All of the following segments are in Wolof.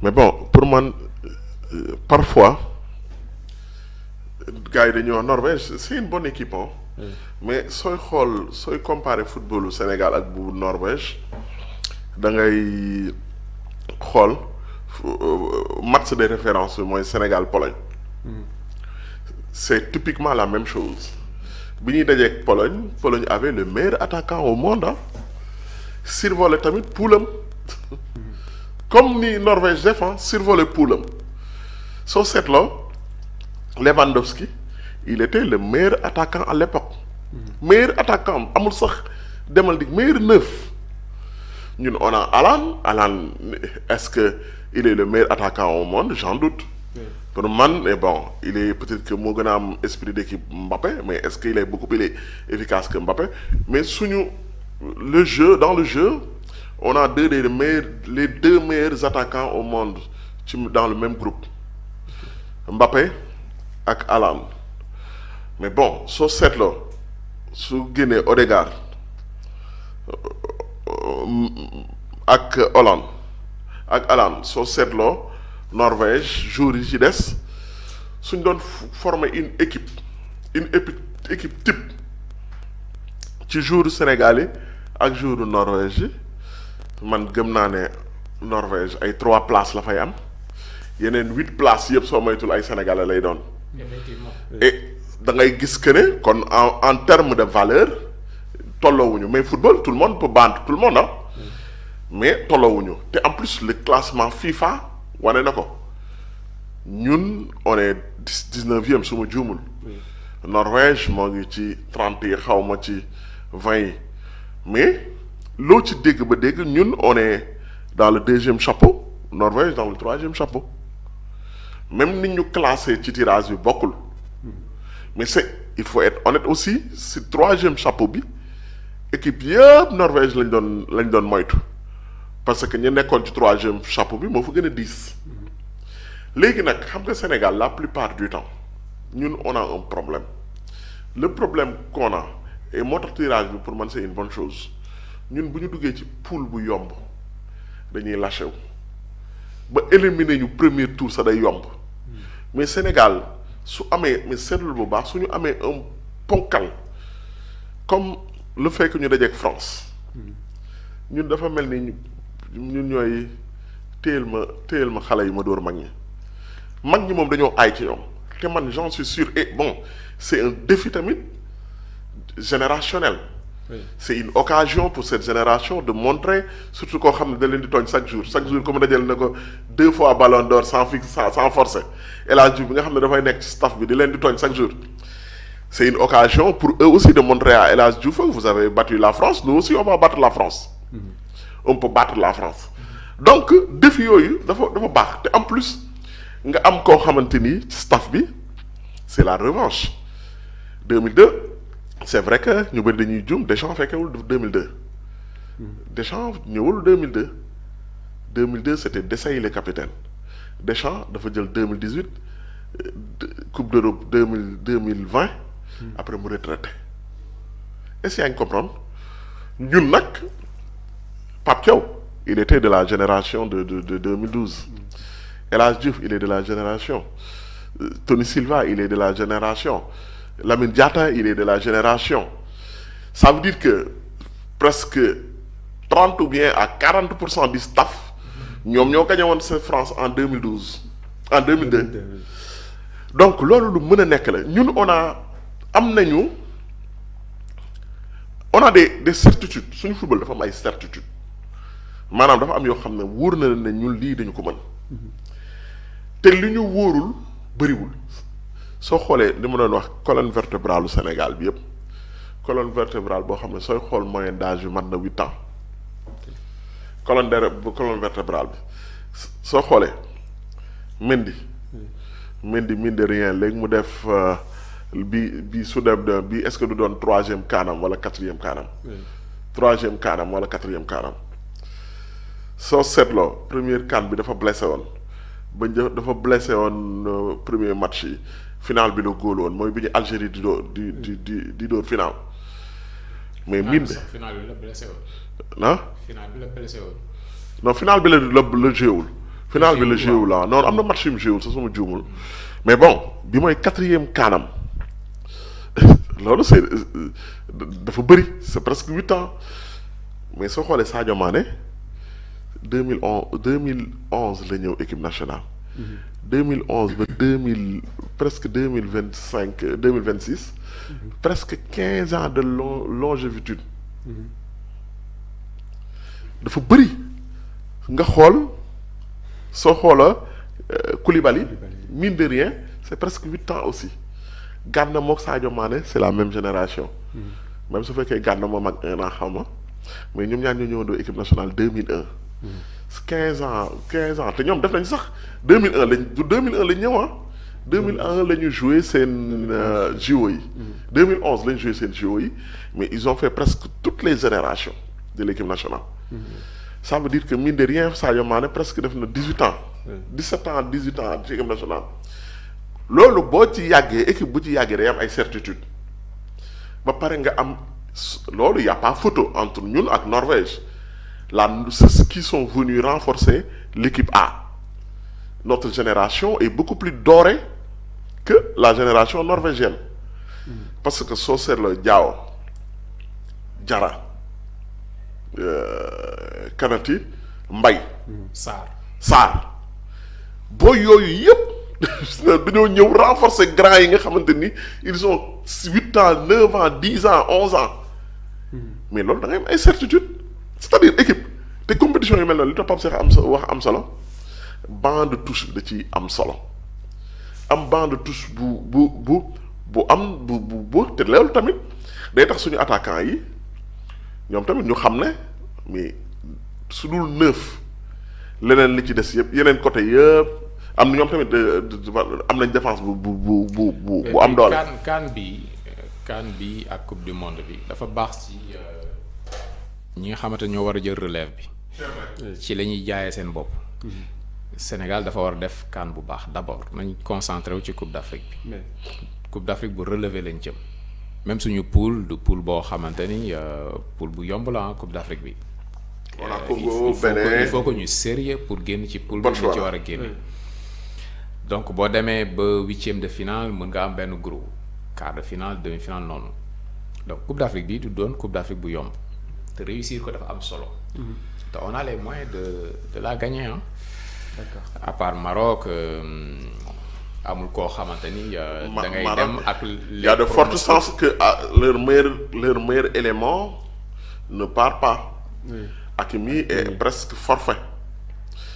mais bon pour man parfois gars yi dañuy wax Norvège c'est une bonne équipe hein. Mais sooy comparer footballu Sénégal ak bu Norvège da ngay xool match de référence bi mooy Sénégal Pologne. C'est typiquement la même chose bi ñuy dajeek Pologne avait le meilleur attaquant au monde ah survolé tamit poulam comme ni Norvège def survolé poulam soo seetloo Lewandowski il était le meilleur attaquant à l'époque meilleur attaquant amul sax demal di meilleur neuf ñun on a Haaland est-ce que il est le meilleur attaquant au monde j'en doute. Pour man mais bon il est peut-être que moo gën a am esprit d'équipe Mbappé mais est-ce qu'il est beaucoup plus efficace que Mbappé mais dans le jeu on a les deux meilleurs attaquants au monde dans le même groupe Mbappé ak Haaland mais bon soo seetloo su génnee Odegaard ak Hollande ak Haaland soo seetloo Norvège jour yi ci des suñ doon former une équipe type ci jour Sénégal yi ak jour Norvège yi man gëm naa ne Norvège ay 3 places la fay am yeneen 8 places yëpp soo moytul ay sénégalais lay doon. Effectivement. Et da ngay gis que ne kon en termes de valeur tolloowuñu mais football tout le monde peut battre tout le monde mais tolloowuñu te en plus le classement FIFA wane na ko ñun on est 19e su ma juumul. Norvège moo ngi ci 30 yi xaw ma ci 20 yi mais loo ci dégg ba dégg ñun on est dans le 2e chapeau Norvège dans le 3e chapeau même ni ñu classé ci tirage bi bokkul mais il faut être honnête aussi si 3e chapeau bi équipe yëpp Norvège lañ doon moytu parce que ñu nekkoon ci 3e chapeau bi moo fa gën a diis léegi nag xam nga Sénégal la plupart du temps ñun on a un problème le problème qu'on a et moo tax tirage bi pour man c'est une bonne chose ñun bu ñu duggee ci poule bu yomb dañuy lâché wu ba éliminer ñu premier tour sa day yomb mais Sénégal su amee mais seetlu bu baax su ñu amee un ponkal comme le fait que ñu dajeek France ñun dafa mel ni ñun ñooy téyel ma xale yi ma dóor mag ñi moom dañoo aay ci ñoom te man j'en suis sûr et bon c'est un défi tamit générationnel. Oui. C'est une occasion pour cette génération de montrer surtout koo xam ne da leen di tooñ chaque jour comme dajal na ko 2 fois ballon d'or sans forcer El Hadj Diouf bi nga xam ne dafay nekk ci staff bi di leen di tooñ chaque jour c'est une occasion pour eux aussi de montrer à El Hadj Diouf vous avez battu la France nous aussi on va battre la France. On peut battre la France. Donc défi yooyu dafa baax te en plus nga am koo xamante ni ci staff bi c'est la revanche 2002. C'est vrai que ñu bëri dañuy juum Deschamps fekkewul 2002 Deschamps ñëwul 2002 c'était Desailly le capitaine Deschamps dafa jël 2018 Coupe d'Europe 2020 après mu retraité est-ce que yaa ngi comprendre ñun nag Pape Thiaw il était de la génération de 2012 El Hadj Diouf il est de la génération Tony Silva il est de la génération Lamine Diatta il est de la génération ça veut dire que presque 30 ou bien à 40% du staff ñoom ñoo gagné woon sa France en 2012 en 2002 donc loolu lu mën a nekk la ñun on a des certitudes suñu football dafa am ay certitudes maanaam dafa am yoo xam ne wóor na leen ne ñun lii dañu ko mën te li ñu wóorul bëriwul soo xoolee li ma doon wax colonne vertébrale u Sénégal bi yëpp colonne vertébrale boo xam ne sooy xool moyenne d'âge bi mat na 8 ans colonne vertébrale bi soo xoolee Mendy mine de rien léegi mu def bi su dem bi est-ce que du doon 3e kaanam wala 4e kaanam 3e kaanam wala 4e kaanam soo seetloo première CAN bi dafa blessé woon premier match yi final bi la góol woon mooy bi ñu Algérie di dóor final mais mine de final bi la blessé woon. ah. final bi la blessé woon. non final bi la joué wul final bi la joué la non am na match yu mu joué sa suma juumul mais bon bi mooy 4e kaanam loolu c'est dafa bëri c'est presque 8 ans mais soo xoolee Sadio Mané 2011 la ñëw équipe nationale. 2011 ba 2000 presque 2025 2026. presque 15 ans de longévitude. dafa bëri nga xool soo xoola Koulibaly mine de rien c'est presque 8 ans aussi. Gana mook Sadio Mané c'est la même génération. même su fekkee Gana moom ak 1 an xam ma mais ñoom ñaar ñoo ñëwandoo équipe nationale 2001. 15 ans te ñoom def nañ sax 2001 lañ du 2001 lañ ñëw 2001 la ñu joué seen JO yi. 2011 la ñu joué seen JO yi mais ils ont fait presque toutes les générations de l'équipe nationale. Ça veut dire que mine de rien Sadio Mané presque def na 18 ans. 17 ans 18 ans ci équipe nationale. loolu boo ci yàggee équipe bu ci yàggee day am ay certitude ba pare nga am loolu y a pas photo entre ñun ak Norvège ceux qui sont venus renforcer l'équipe A. Notre génération est beaucoup plus dorée que la génération norvégienne. Parce que soo seetloo Diao Diarra Kanati Mbaye Sarr boo yooyu yëpp dañoo ñëw renforcer grands yi nga xamante ni ils ont 8 ans 9 ans 10 ans 11 ans mais loolu da ngay am ay certitude c'est-à-dire équipe te compétition yu mel noonu li tax Pape Cheikh am solo banc de touche bi da ci am solo am banc de touche bu te loolu tamit day tax suñu attaquant yi ñoom tamit ñu xam ne mais su dul 9 leneen li ci des yëpp yeneen côté yëpp am na ñoom tamit am nañ défense bu am doole. CAN bi ak coupe du monde bi dafa baax ci ñi nga xamante ñoo war a jël relève bi. ci la ñuy jaayee seen bopp. Sénégal dafa war a def CAN bu baax d'abord nañ concentré wu ci coupe d'Afrique bi. coupe d'Afrique bu relever lañ jëm. même suñu poule du poule boo xamante ni poule bu yomb la coupe d'Afrique bi. on a Congo Bénin il faut que ñu sérieux pour génn ci poule bi ñu ci war a génne. donc boo demee ba 8e de finale mën nga am benn groupe quart de finale demi-finale noonu donc coupe d'Afrique bi du doon coupe d'Afrique bu yomb te réussir ko dafa am solo. te on a les moyens de la gagner hein. D'accord. À part Maroc amul koo xamante ni. da ngay dem ak. Il y a de fortes chances que leur meilleur élément ne part pas. Oui. Hakimi est presque forfait.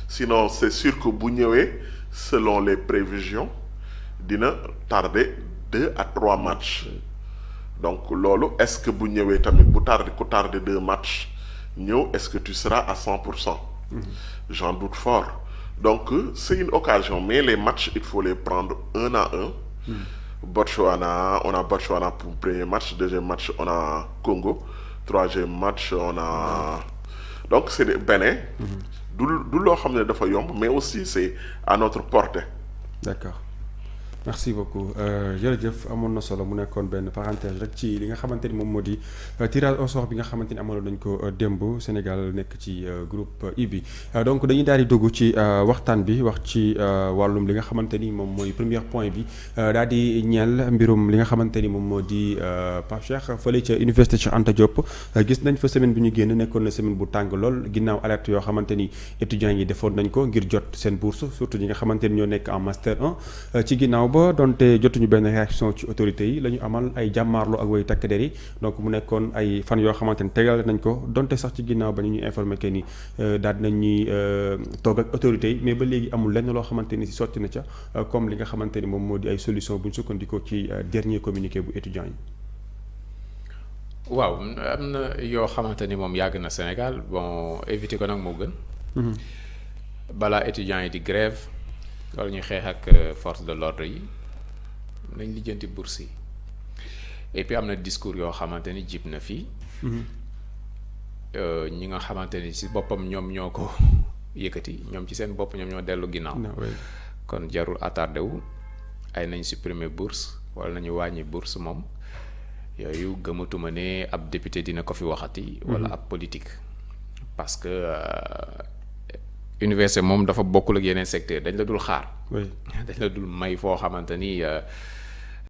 Sinon c'est sûr que bu ñëwee selon les prévisions dina tarder 2 à 3 matchs. Donc loolu est-ce que bu ñëwee tamit bu tarder 2 matchs ñëw est-ce que tu seras à 100%. J'en doute fort. Donc c'est une occasion mais les matchs il faut les prendre 1 à 1. Botswana, on a Botswana pour le premier match, deuxième match on a Congo, troisième match on a donc c'est des Bénin. du loo xam ne dafa yomb mais aussi c'est à notre portée. D'accord. Merci beaucoup jërëjëf amoon na solo mu nekkoon benn parenthèse rek ci li nga xamante ni moom moo di tirage au sort bi nga xamante ni amoon nañ ko démb Sénégal nekk ci groupe I bi donc dañuy daal di dugg ci waxtaan bi wax ci wàllum li nga xamante ni moom mooy premier point bi daal di ñeel mbirum li nga xamante ni moom moo di Pape Cheikh fële ca Université Cheikh Anta Diop gis nañ fa semaine bi ñu génn nekkoon na semaine bu tàng lool ginnaaw alerte yoo xamante ni étudiants yi defoon nañ ko ngir jot seen bourse surtout ñi nga xamante ni ñoo nekk en master 1 ci ginnaaw ba donte jotuñu benn réaction ci autorités yi la ñu amal ay jàmmaarloo ak way takk der yi donc mu nekkoon ay fan yoo xamante ni tegal nañ ko donte sax ci ginnaaw ba ñu informé que ni daal dinañ ñuy toog ak autorités yi mais ba léegi amul lenn loo xamante ni si sotti na ca comme li nga xamante ni moom moo di ay solution bu ñu sukkandikoo ci dernier communiqué bu étudiants yi. waaw am na yoo xamante ni moom yàgg na Sénégal bon éviter ko nag moo gën. balaa étudiants yi di grève wala ñuy xeex ak force de l'ordre yi. nañ lijjanti bourse yi et puis am na discours yoo xamante ni jib na fii ñi nga xamante ni ci boppam ñoom ñoo ko yëkkati ñoom ci seen bopp ñoom ñoo dellu ginnaaw kon jarul attardé wu ay nañ supprimer bourse wala nañu wàññi bourse moom yooyu gëmatuma ne ab député dina ko fi waxati wala ab politique parce que université moom dafa bokkul ak yeneen secteur dañ la dul xaar. oui dañ la dul may foo xamante ni